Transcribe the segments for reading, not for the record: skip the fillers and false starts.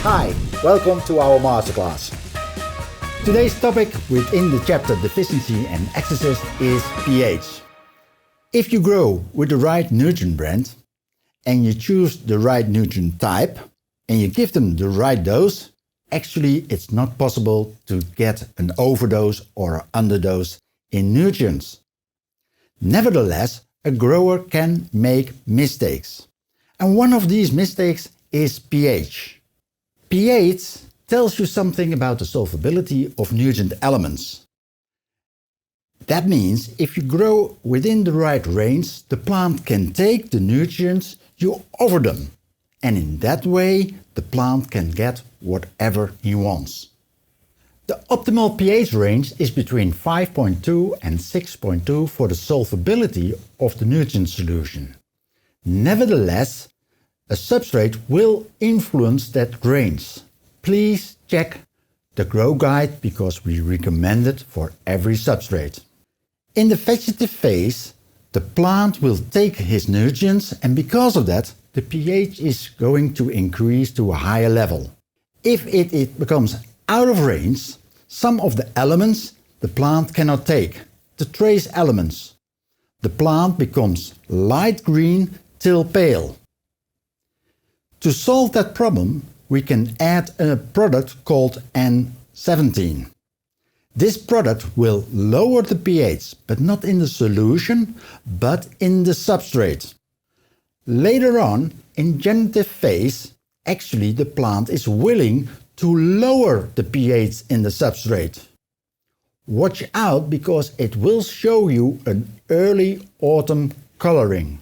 Hi, welcome to our masterclass. Today's topic within the chapter Deficiency and Excesses is pH. If you grow with the right nutrient blend and you choose the right nutrient type and you give them the right dose, actually it's not possible to get an overdose or underdose in nutrients. Nevertheless, a grower can make mistakes. And one of these mistakes is pH. pH tells you something about the solubility of nutrient elements. That means if you grow within the right range, the plant can take the nutrients you offer them. And in that way, the plant can get whatever he wants. The optimal pH range is between 5.2 and 6.2 for the solubility of the nutrient solution. Nevertheless, a substrate will influence that range. Please check the grow guide because we recommend it for every substrate. In the vegetative phase, the plant will take his nutrients and because of that, the pH is going to increase to a higher level. If it becomes out of range, some of the elements the plant cannot take, the trace elements. The plant becomes light green till pale. To solve that problem, we can add a product called N17. This product will lower the pH, but not in the solution, but in the substrate. Later on, in generative phase, actually the plant is willing to lower the pH in the substrate. Watch out because it will show you an early autumn coloring.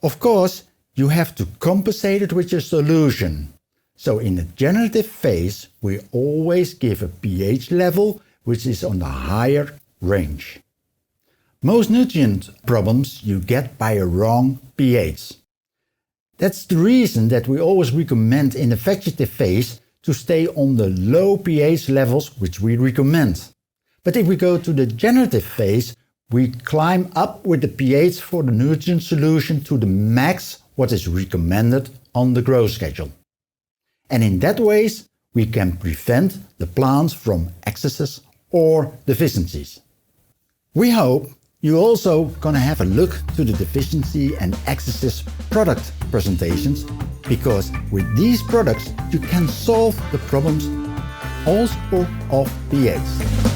Of course, you have to compensate it with your solution. So in the generative phase, we always give a pH level which is on the higher range. Most nutrient problems you get by a wrong pH. That's the reason that we always recommend in the vegetative phase to stay on the low pH levels which we recommend. But if we go to the generative phase, we climb up with the pH for the nutrient solution to the max what is recommended on the growth schedule. And in that ways, we can prevent the plants from excesses or deficiencies. We hope you're also going to have a look to the deficiency and excesses product presentations because with these products you can solve the problems also of pH.